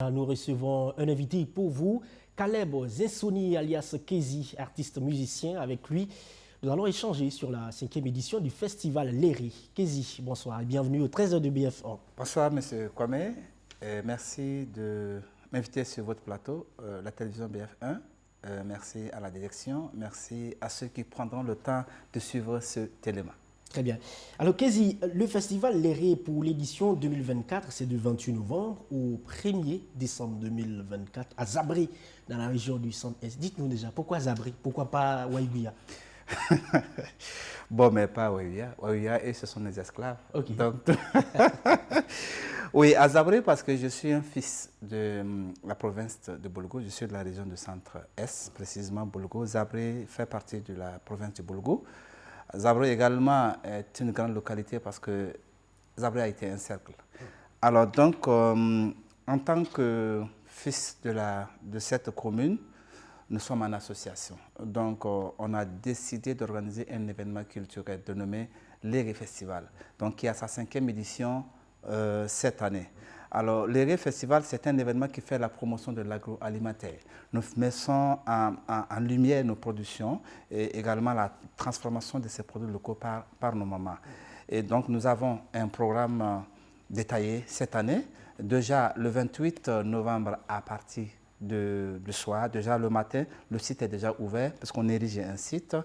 Nous recevons un invité pour vous, Caleb Zensoni alias Kezi, artiste musicien. Avec lui, nous allons échanger sur la 5e édition du festival Léry. Kezi, bonsoir et bienvenue au 13h de BF1. Bonsoir M. Kwame, merci de m'inviter sur votre plateau, la télévision BF1. Merci à la direction, merci à ceux qui prendront le temps de suivre ce téléma. Très bien. Alors Kezi, le festival Léry pour l'édition 2024, c'est du 28 novembre au 1er décembre 2024 à Zabri, dans la région du Centre-Est. Dites-nous déjà, pourquoi Zabri? Pourquoi pas Waïbia? Bon, mais pas Waïbia. Waïbia, et ce sont des esclaves. Ok. Donc, oui, à Zabri, parce que je suis un fils de la province de Bolgo. Je suis de la région du Centre-Est, précisément Bolgo. Zabri fait partie de la province de Bolgo. Zabri également est une grande localité parce que Zabri a été un cercle. Alors donc, en tant que fils de cette commune, nous sommes en association. Donc, on a décidé d'organiser un événement culturel dénommé Léry Festival, donc qui a sa 5e édition cette année. Alors, Léry Festival, c'est un événement qui fait la promotion de l'agroalimentaire. Nous mettons en lumière nos productions et également la transformation de ces produits locaux par nos mamans. Et donc, nous avons un programme détaillé cette année. Déjà, le 28 novembre, à partir du soir, déjà le matin, le site est déjà ouvert parce qu'on érige un site.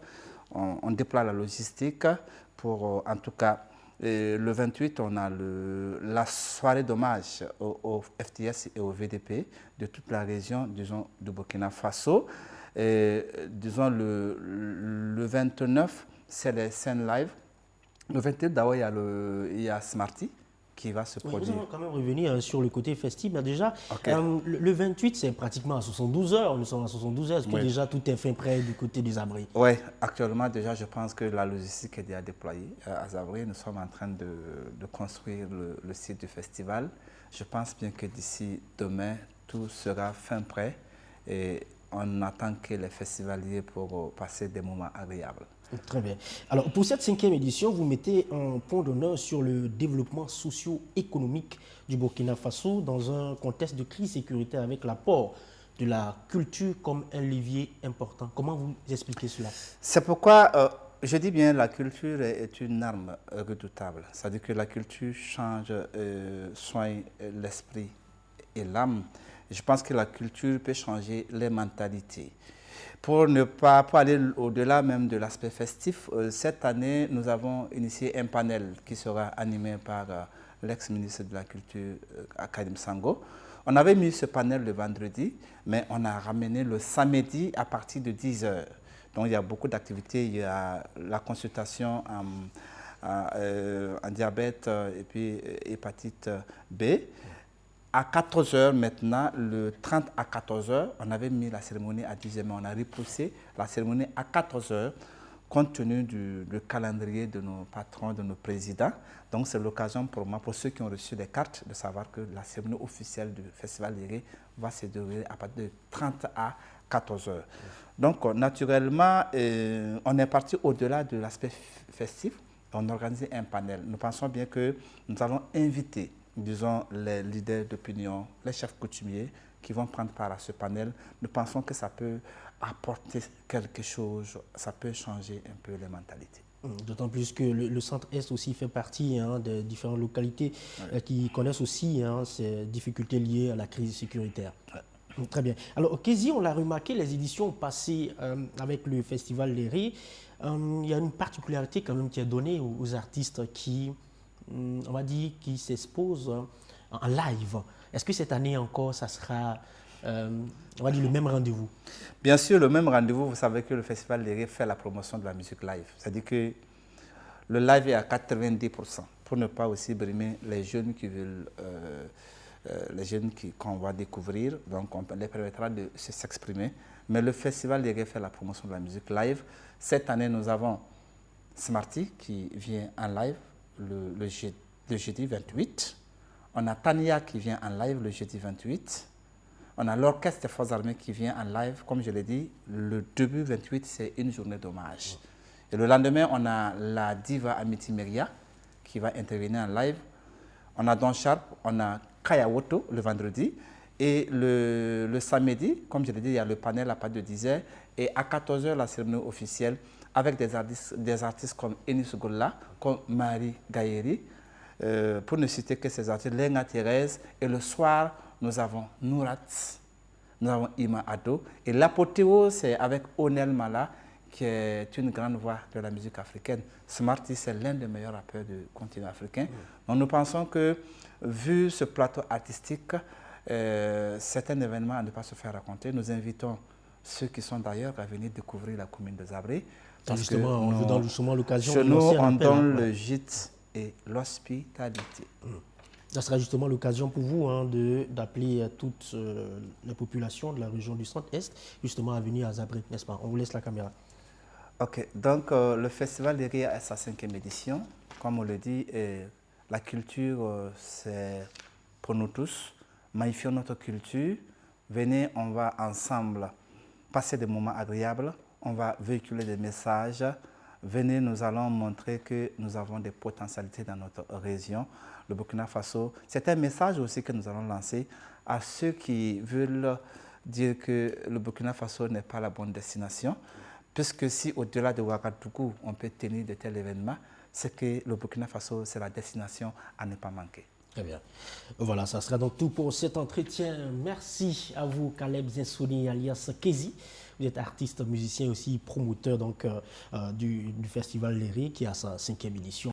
On déploie la logistique pour, en tout cas, le 28, on a la soirée d'hommage au FTS et au VDP de toute la région, disons, du Burkina Faso. Et, disons, le 29, c'est les scènes live. Le 28, d'abord, il y a Smarty qui va se produire. Nous allons quand même revenir sur le côté festif. Mais déjà, okay. Le 28, c'est pratiquement à 72 heures. Nous sommes à 72 heures. Est-ce que déjà tout est fait prêt du côté des Zabri? Oui, actuellement, déjà, je pense que la logistique est déjà déployée à Zabri. Nous sommes en train de construire le site du festival. Je pense bien que d'ici demain, tout sera fin prêt et on attend que les festivaliers pour passer des moments agréables. Très bien. Alors, pour cette 5e édition, vous mettez un point d'honneur sur le développement socio-économique du Burkina Faso dans un contexte de crise sécuritaire avec l'apport de la culture comme un levier important. Comment vous expliquez cela? C'est pourquoi je dis bien la culture est une arme redoutable. C'est-à-dire que la culture change, soigne l'esprit et l'âme. Je pense que la culture peut changer les mentalités. Pour aller au-delà même de l'aspect festif, cette année, nous avons initié un panel qui sera animé par l'ex-ministre de la Culture, Karim Sango. On avait mis ce panel le vendredi, mais on a ramené le samedi à partir de 10 h. Donc, il y a beaucoup d'activités. Il y a la consultation en diabète et puis hépatite B. À 14 h maintenant, le 30 à 14 h, on avait mis la cérémonie à 10 h, mais on a repoussé la cérémonie à 14 h, compte tenu du calendrier de nos patrons, de nos présidents. Donc c'est l'occasion pour moi, pour ceux qui ont reçu les cartes, de savoir que la cérémonie officielle du Festival Léry va se dérouler à partir de 30 à 14 h. Donc naturellement, on est parti au-delà de l'aspect festif. On a organisé un panel. Nous pensons bien que nous allons inviter, disons, les leaders d'opinion, les chefs coutumiers qui vont prendre part à ce panel. Nous pensons que ça peut apporter quelque chose, ça peut changer un peu les mentalités. D'autant plus que le Centre-Est aussi fait partie de différentes localités qui connaissent aussi ces difficultés liées à la crise sécuritaire. Très bien. Alors, Kezi, on l'a remarqué, les éditions passées avec le Festival Léry, il y a une particularité quand même qui est donnée aux artistes qui, on va dire, qui s'exposent en live. Est-ce que cette année encore, ça sera, on va dire, le même rendez-vous? Bien sûr, le même rendez-vous. Vous savez que le Festival Léry fait la promotion de la musique live. C'est-à-dire que le live est à 90%, pour ne pas aussi brimer les jeunes qui veulent, les jeunes qu'on va découvrir. Donc, on les permettra de s'exprimer. Mais le Festival Léry fait la promotion de la musique live. Cette année, nous avons Smarty qui vient en live le jeudi 28. On a Tania qui vient en live le jeudi 28. On a l'Orchestre des Forces Armées qui vient en live. Comme je l'ai dit, le début 28, c'est une journée d'hommage. Et le lendemain, on a la diva Amity Meria qui va intervenir en live. On a Don Sharp, on a Kaya Woto le vendredi. Et le samedi, comme je l'ai dit, il y a le panel à partir de 10h. Et à 14h, la cérémonie officielle avec des artistes comme Enis Golla, comme Marie Gaïeri, pour ne citer que ces artistes, Lenga Thérèse. Et le soir, nous avons Nourat, nous avons Ima Ado. Et l'apothéose, c'est avec Onel Mala, qui est une grande voix de la musique africaine. Smarty, c'est l'un des meilleurs rappeurs du continent africain. Donc nous pensons que, vu ce plateau artistique, c'est un événement à ne pas se faire raconter. Nous invitons ceux qui sont d'ailleurs à venir découvrir la commune de Zabré. Justement, on vous donne justement l'occasion. Chez nous, on donne le gîte et l'hospitalité. Ça sera justement l'occasion pour vous d'appeler toutes les populations de la région du Centre-Est justement à venir à Zabré, n'est-ce pas? On vous laisse la caméra. Ok, donc le Festival des Rires est sa 5e édition. Comme on le dit, la culture, c'est pour nous tous. Magnifions notre culture. Venez, on va ensemble passer des moments agréables. On va véhiculer des messages. Venez, nous allons montrer que nous avons des potentialités dans notre région, le Burkina Faso. C'est un message aussi que nous allons lancer à ceux qui veulent dire que le Burkina Faso n'est pas la bonne destination. Puisque si au-delà de Ouagadougou, on peut tenir de tels événements, c'est que le Burkina Faso, c'est la destination à ne pas manquer. Très bien. Voilà, ça sera donc tout pour cet entretien. Merci à vous, Caleb Zinsouni, alias Kezi. Vous êtes artiste, musicien aussi, promoteur donc, du Festival Les Rires qui a sa 5e édition.